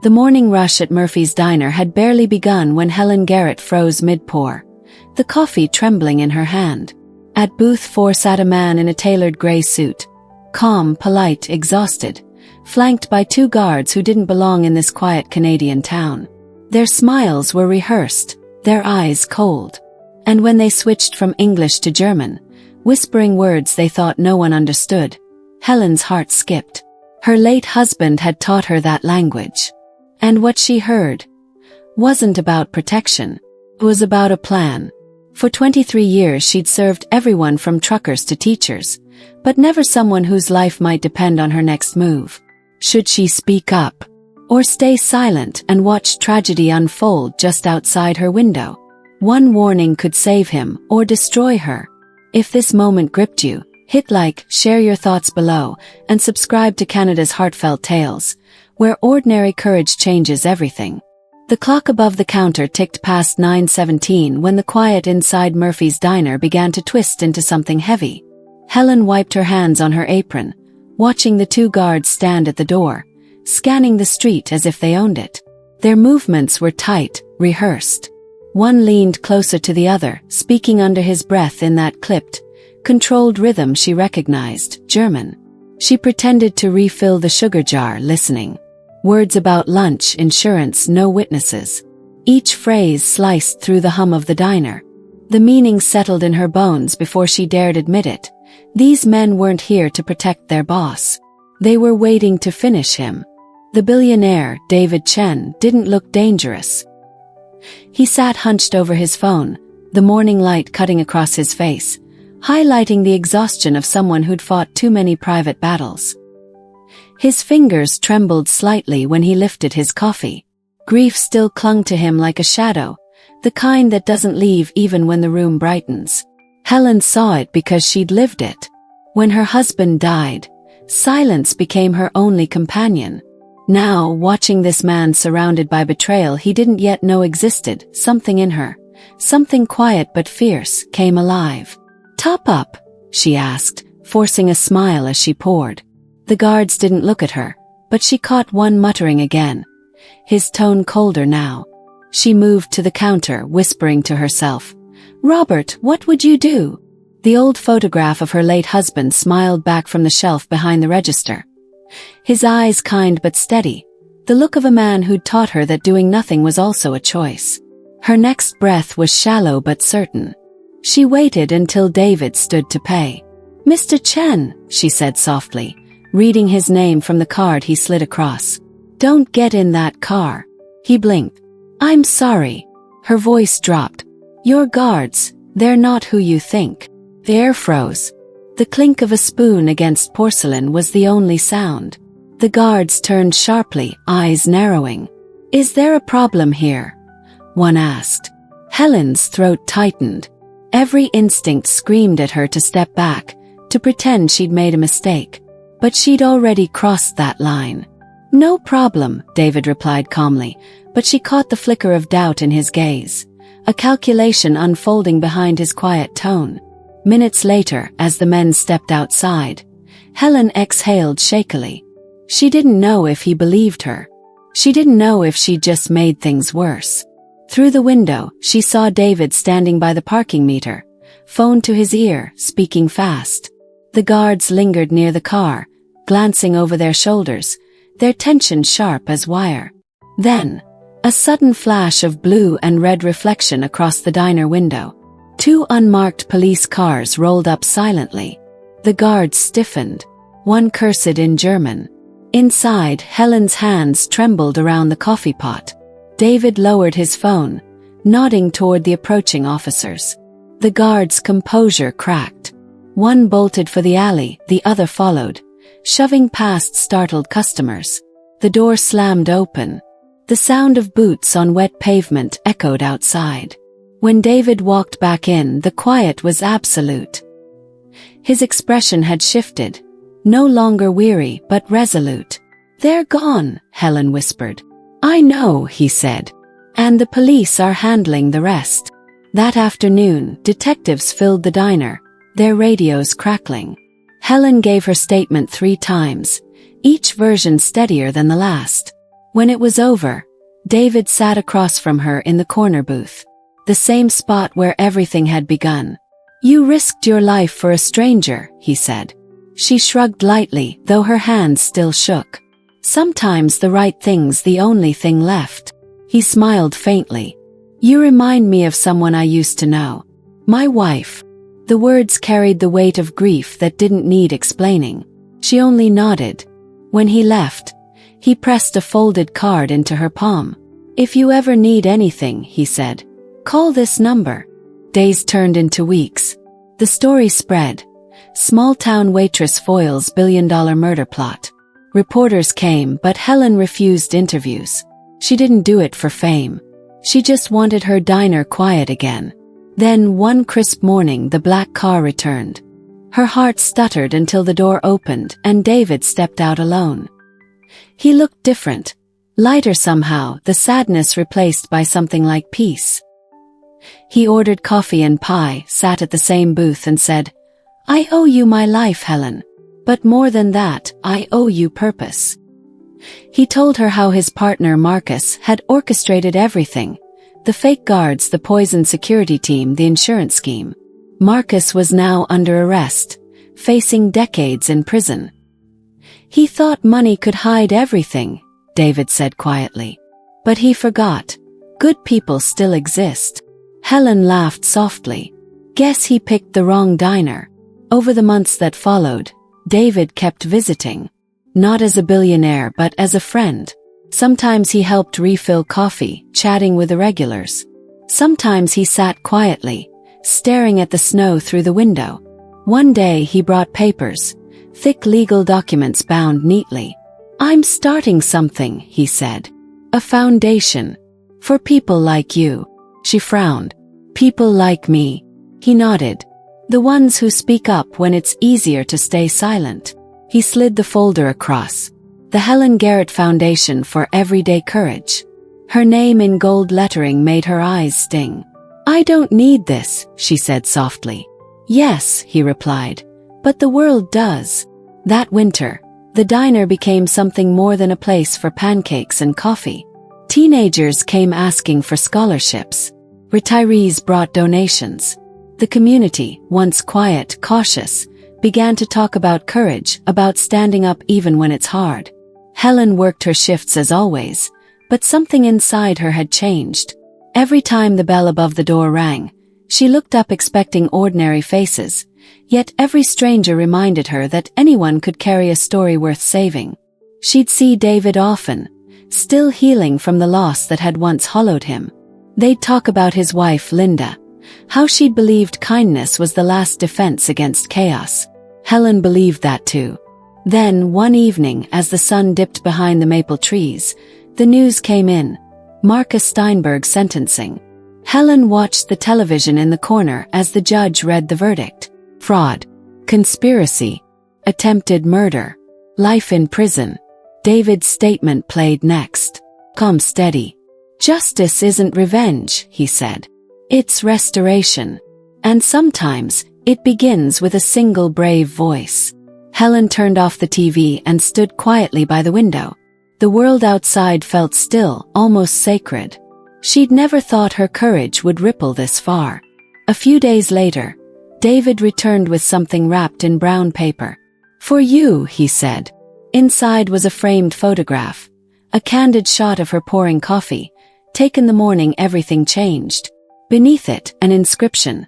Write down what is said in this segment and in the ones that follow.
The morning rush at Murphy's diner had barely begun when Helen Garrett froze mid-pour, the coffee trembling in her hand. At booth 4 sat a man in a tailored gray suit, calm, polite, exhausted, flanked by 2 guards who didn't belong in this quiet Canadian town. Their smiles were rehearsed, their eyes cold. And when they switched from English to German, whispering words they thought no one understood, Helen's heart skipped. Her late husband had taught her that language. And what she heard wasn't about protection. It was about a plan. For 23 years she'd served everyone from truckers to teachers, but never someone whose life might depend on her next move. Should she speak up? Or stay silent and watch tragedy unfold just outside her window? One warning could save him or destroy her. If this moment gripped you, hit like, share your thoughts below, and subscribe to Canada's Heartfelt Tales, where ordinary courage changes everything. The clock above the counter ticked past 9:17 when the quiet inside Murphy's diner began to twist into something heavy. Helen wiped her hands on her apron, watching the 2 guards stand at the door, scanning the street as if they owned it. Their movements were tight, rehearsed. One leaned closer to the other, speaking under his breath in that clipped, controlled rhythm she recognized, German. She pretended to refill the sugar jar, listening. Words about lunch, insurance, no witnesses. Each phrase sliced through the hum of the diner. The meaning settled in her bones before she dared admit it. These men weren't here to protect their boss. They were waiting to finish him. The billionaire, David Chen, didn't look dangerous. He sat hunched over his phone, the morning light cutting across his face, highlighting the exhaustion of someone who'd fought too many private battles. His fingers trembled slightly when he lifted his coffee. Grief still clung to him like a shadow, the kind that doesn't leave even when the room brightens. Helen saw it because she'd lived it. When her husband died, silence became her only companion. Now, watching this man surrounded by betrayal he didn't yet know existed, something in her, something quiet but fierce, came alive. "Top up?" she asked, forcing a smile as she poured. The guards didn't look at her, but she caught one muttering again, his tone colder now. She moved to the counter, whispering to herself, "Robert, what would you do?" The old photograph of her late husband smiled back from the shelf behind the register. His eyes kind but steady, the look of a man who'd taught her that doing nothing was also a choice. Her next breath was shallow but certain. She waited until David stood to pay. "Mr. Chen," she said softly, reading his name from the card he slid across. "Don't get in that car." He blinked. "I'm sorry." Her voice dropped. "Your guards, they're not who you think." The air froze. The clink of a spoon against porcelain was the only sound. The guards turned sharply, eyes narrowing. "Is there a problem here?" one asked. Helen's throat tightened. Every instinct screamed at her to step back, to pretend she'd made a mistake. But she'd already crossed that line. "No problem," David replied calmly, but she caught the flicker of doubt in his gaze, a calculation unfolding behind his quiet tone. Minutes later, as the men stepped outside, Helen exhaled shakily. She didn't know if he believed her. She didn't know if she'd just made things worse. Through the window, she saw David standing by the parking meter, phone to his ear, speaking fast. The guards lingered near the car, glancing over their shoulders, their tension sharp as wire. Then, a sudden flash of blue and red reflection across the diner window. 2 unmarked police cars rolled up silently. The guards stiffened. One cursed in German. Inside, Helen's hands trembled around the coffee pot. David lowered his phone, nodding toward the approaching officers. The guards' composure cracked. One bolted for the alley, the other followed, shoving past startled customers. The door slammed open. The sound of boots on wet pavement echoed outside. When David walked back in, the quiet was absolute. His expression had shifted, no longer weary but resolute. "They're gone," Helen whispered. "I know," he said. "And the police are handling the rest." That afternoon, detectives filled the diner, their radios crackling. Helen gave her statement 3 times, each version steadier than the last. When it was over, David sat across from her in the corner booth. The same spot where everything had begun. "You risked your life for a stranger," he said. She shrugged lightly, though her hands still shook. "Sometimes the right thing's the only thing left." He smiled faintly. "You remind me of someone I used to know. My wife." The words carried the weight of grief that didn't need explaining. She only nodded. When he left, he pressed a folded card into her palm. "If you ever need anything," he said, "call this number." Days turned into weeks. The story spread. Small-town waitress foils billion-dollar murder plot. Reporters came, but Helen refused interviews. She didn't do it for fame. She just wanted her diner quiet again. Then one crisp morning the black car returned. Her heart stuttered until the door opened and David stepped out alone. He looked different. Lighter somehow, the sadness replaced by something like peace. He ordered coffee and pie, sat at the same booth and said, "I owe you my life, Helen. But more than that, I owe you purpose." He told her how his partner Marcus had orchestrated everything. The fake guards, the poisoned security team, the insurance scheme. Marcus was now under arrest, facing decades in prison. "He thought money could hide everything," David said quietly. "But he forgot. Good people still exist." Helen laughed softly. "Guess he picked the wrong diner." Over the months that followed, David kept visiting. Not as a billionaire but as a friend. Sometimes he helped refill coffee, chatting with the regulars. Sometimes he sat quietly, staring at the snow through the window. One day he brought papers, thick legal documents bound neatly. "I'm starting something," he said. "A foundation. For people like you." She frowned. "People like me." He nodded. "The ones who speak up when it's easier to stay silent." He slid the folder across. "The Helen Garrett Foundation for Everyday Courage." Her name in gold lettering made her eyes sting. "I don't need this," she said softly. "Yes," he replied, "but the world does." That winter, the diner became something more than a place for pancakes and coffee. Teenagers came asking for scholarships. Retirees brought donations. The community, once quiet, cautious, began to talk about courage, about standing up even when it's hard. Helen worked her shifts as always, but something inside her had changed. Every time the bell above the door rang, she looked up expecting ordinary faces, yet every stranger reminded her that anyone could carry a story worth saving. She'd see David often, still healing from the loss that had once hollowed him. They'd talk about his wife, Linda, how she'd believed kindness was the last defense against chaos. Helen believed that too. Then, one evening, as the sun dipped behind the maple trees, the news came in. Marcus Steinberg sentencing. Helen watched the television in the corner as the judge read the verdict. Fraud. Conspiracy. Attempted murder. Life in prison. David's statement played next. "Calm, steady. Justice isn't revenge," he said. "It's restoration. And sometimes, it begins with a single brave voice." Helen turned off the TV and stood quietly by the window. The world outside felt still, almost sacred. She'd never thought her courage would ripple this far. A few days later, David returned with something wrapped in brown paper. "For you," he said. Inside was a framed photograph, a candid shot of her pouring coffee, taken the morning everything changed. Beneath it, an inscription.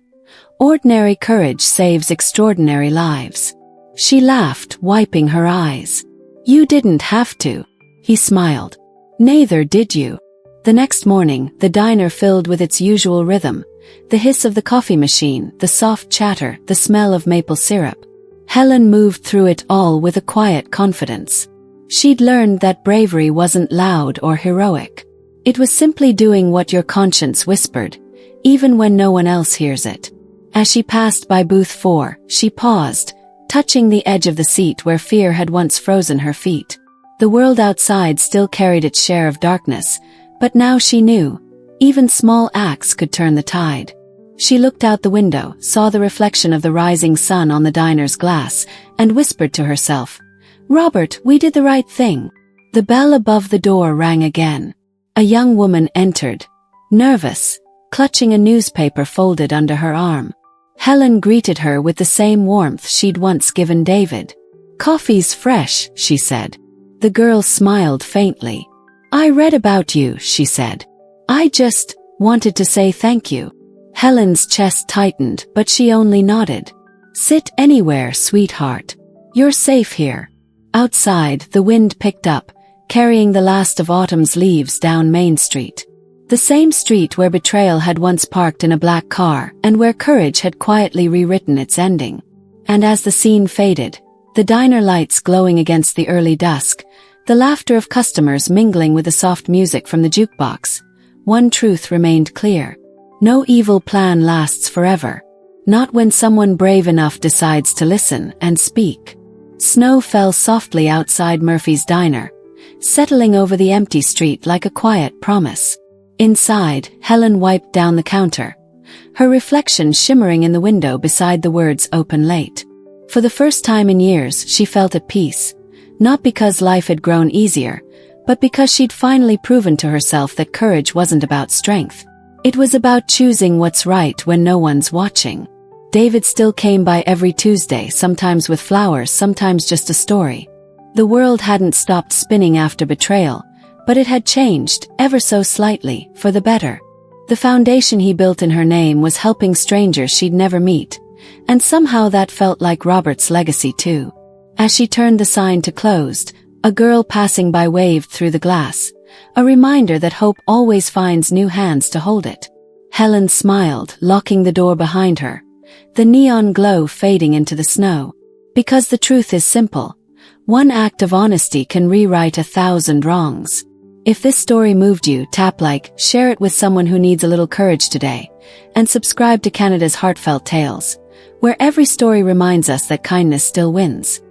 "Ordinary courage saves extraordinary lives." She laughed, wiping her eyes. "You didn't have to." He smiled. "Neither did you." The next morning, the diner filled with its usual rhythm, the hiss of the coffee machine, the soft chatter, the smell of maple syrup. Helen moved through it all with a quiet confidence. She'd learned that bravery wasn't loud or heroic. It was simply doing what your conscience whispered, even when no one else hears it. As she passed by booth 4, she paused, touching the edge of the seat where fear had once frozen her feet. The world outside still carried its share of darkness, but now she knew, even small acts could turn the tide. She looked out the window, saw the reflection of the rising sun on the diner's glass, and whispered to herself, "Robert, we did the right thing." The bell above the door rang again. A young woman entered, nervous, clutching a newspaper folded under her arm. Helen greeted her with the same warmth she'd once given David. "Coffee's fresh," she said. The girl smiled faintly. "I read about you," she said. "I just wanted to say thank you." Helen's chest tightened, but she only nodded. "Sit anywhere, sweetheart. You're safe here." Outside, the wind picked up, carrying the last of autumn's leaves down Main Street. The same street where betrayal had once parked in a black car and where courage had quietly rewritten its ending. And as the scene faded, the diner lights glowing against the early dusk, the laughter of customers mingling with the soft music from the jukebox, one truth remained clear. No evil plan lasts forever. Not when someone brave enough decides to listen and speak. Snow fell softly outside Murphy's diner, settling over the empty street like a quiet promise. Inside, Helen wiped down the counter, her reflection shimmering in the window beside the words "open late." For the first time in years, she felt at peace, not because life had grown easier, but because she'd finally proven to herself that courage wasn't about strength. It was about choosing what's right when no one's watching. David still came by every Tuesday, sometimes with flowers, sometimes just a story. The world hadn't stopped spinning after betrayal, but it had changed, ever so slightly, for the better. The foundation he built in her name was helping strangers she'd never meet, and somehow that felt like Robert's legacy too. As she turned the sign to closed, a girl passing by waved through the glass, a reminder that hope always finds new hands to hold it. Helen smiled, locking the door behind her, the neon glow fading into the snow. Because the truth is simple. One act of honesty can rewrite 1,000 wrongs. If this story moved you, tap like, share it with someone who needs a little courage today, and subscribe to Canada's Heartfelt Tales, where every story reminds us that kindness still wins.